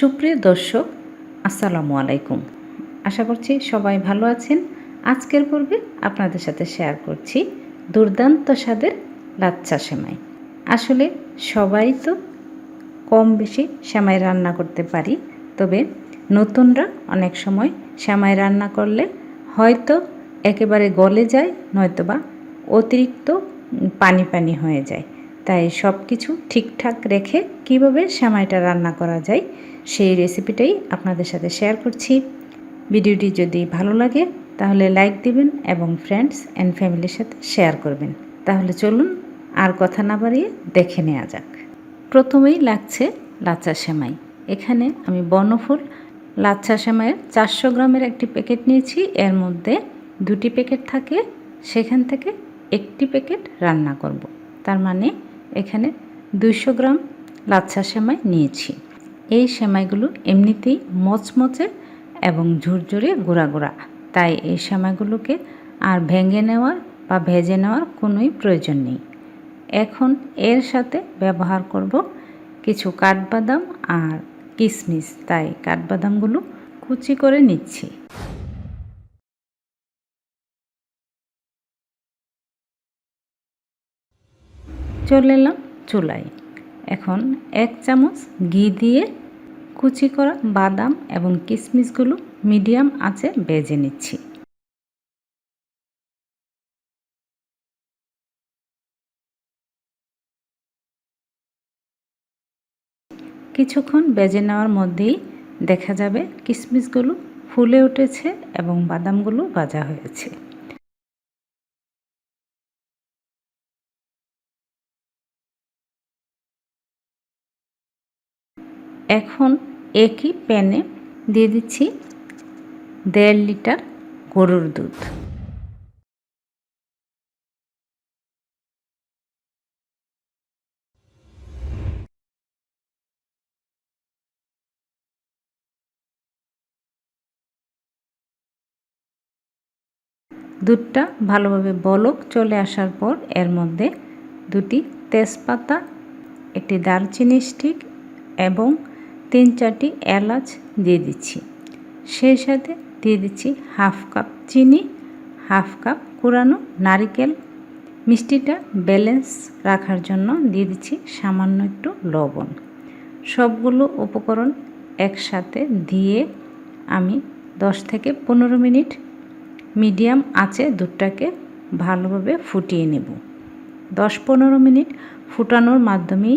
সুপ্রিয় দর্শক, আসসালামু আলাইকুম। আশা করছি সবাই ভালো আছেন। আজকের পর্বে আপনাদের সাথে শেয়ার করছি দুর্দান্ত স্বাদের লাচ্ছা সেমাই। আসলে সবাই তো কম বেশি সেমাই রান্না করতে পারি, তবে নতুনরা অনেক সময় সেমাই রান্না করলে হয়তো একেবারে গলে যায়, নয়তোবা অতিরিক্ত পানি পানি হয়ে যায়। তাই সব কিছু ঠিকঠাক রেখে কীভাবে সেমাইটা রান্না করা যায় সেই রেসিপিটাই আপনাদের সাথে শেয়ার করছি। ভিডিওটি যদি ভালো লাগে তাহলে লাইক দিবেন এবং ফ্রেন্ডস অ্যান্ড ফ্যামিলির সাথে শেয়ার করবেন। তাহলে চলুন আর কথা না বাড়িয়ে দেখে নেওয়া যাক। প্রথমেই লাগছে লাচ্ছা সেমাই। এখানে আমি বর্ণফুল লাচ্ছা সেমাইয়ের 400 গ্রামের একটি প্যাকেট নিয়েছি। এর মধ্যে 2টি প্যাকেট থাকে, সেখান থেকে একটি প্যাকেট রান্না করব। তার মানে এখানে 200 গ্রাম লাচ্ছা সেমাই নিয়েছি। এই সেমাইগুলো এমনিতেই মচমচে এবং ঝুরঝুরে গুঁড়া গুঁড়া, তাই এই সেমাইগুলোকে আর ভেঙে নেওয়ার বা ভেজে নেওয়ার কোনোই প্রয়োজন নেই। এখন এর সাথে ব্যবহার করব কিছু কাঠবাদাম আর কিশমিশ, তাই কাঠবাদামগুলো কুচি করে নিচ্ছি। চলে এলাম চুলায়। এখন 1 চামচ ঘি দিয়ে কুচি করা বাদাম এবং কিশমিশগুলো মিডিয়াম আঁচে ভেজে নিচ্ছি। কিছুক্ষণ ভেজে নেওয়ার মধ্যেই দেখা যাবে কিশমিশগুলো ফুলে উঠেছে এবং বাদামগুলো ভাজা হয়েছে। এখন একই প্যানে দিয়ে দিচ্ছি 1.5 লিটার গরুর দুধ। দুধটা ভালোভাবে বলক চলে আসার পর এর মধ্যে 2টি তেজপাতা, একটি দারচিনি স্টিক এবং 3-4টি এলাচ দিয়ে দিচ্ছি। সেই সাথে দিয়ে দিচ্ছি 1/2 কাপ চিনি, 1/2 কাপ কুড়ানো নারকেল। মিষ্টিটা ব্যালেন্স রাখার জন্য দিয়ে দিচ্ছি সামান্য একটু লবণ। সবগুলো উপকরণ একসাথে দিয়ে আমি 10 থেকে 15 মিনিট মিডিয়াম আঁচে দুধটাকে ভালোভাবে ফুটিয়ে নেব। 10-15 মিনিট ফুটানোর মাধ্যমেই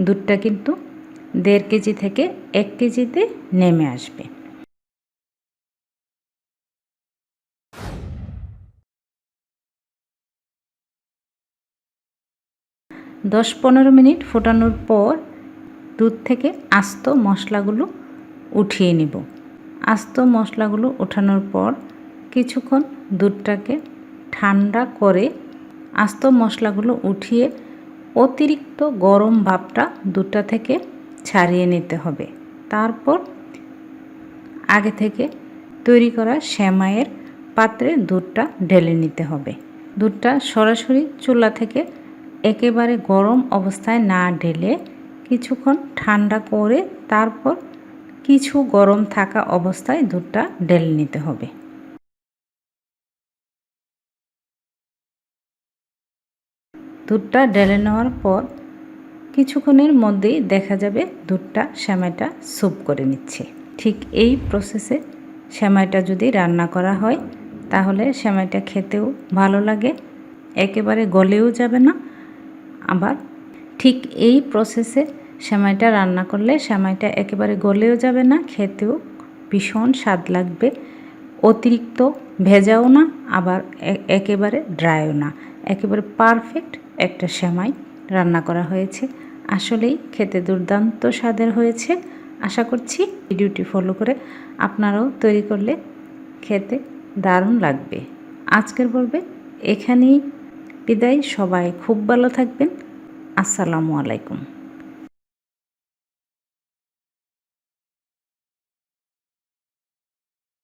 দুধটা কিন্তু 1.5 কেজি থেকে 1 কেজিতে নেমে আসবে। 10-15 মিনিট ফোটানোর পর দুধ থেকে আস্ত মশলাগুলো উঠিয়ে নেব। আস্ত মশলাগুলো ওঠানোর পর কিছুক্ষণ দুধটাকে ঠান্ডা করে আস্ত মশলাগুলো উঠিয়ে অতিরিক্ত গরম ভাবটা দুধটা থেকে ছাড়িয়ে নিতে হবে। তারপর আগে থেকে তৈরি করা সেমাইয়ের পাত্রে দুধটা ঢেলে নিতে হবে। দুধটা সরাসরি চুলা থেকে একেবারে গরম অবস্থায় না ঢেলে কিছুক্ষণ ঠান্ডা করে তারপর কিছু গরম থাকা অবস্থায় দুধটা ঢেলে নিতে হবে। দুধটা ঢেলে নেওয়ার পর কিছুক্ষণের মধ্যেই দেখা যাবে দুধটা সেমাইটা স্যুপ করে নিচ্ছে। ঠিক এই প্রসেসে সেমাইটা যদি রান্না করা হয় তাহলে সেমাইটা খেতেও ভালো লাগে, একেবারে গলেও যাবে না। আবার ঠিক এই প্রসেসে সেমাইটা রান্না করলে সেমাইটা একেবারে গলেও যাবে না, খেতেও ভীষণ স্বাদ লাগবে। অতিরিক্ত ভেজাও না, আবার একেবারে ড্রাইও না, একেবারে পারফেক্ট একটা সেমাই রান্না করা হয়েছে। আসলেই খেতে দুর্দান্ত স্বাদের হয়েছে। আশা করছি ভিডিওটি ফলো করে আপনারাও তৈরি করলে খেতে দারুণ লাগবে। আজকের পর্বে এখানেই বিদায়। সবাই খুব ভালো থাকবেন। আসসালামু আলাইকুম।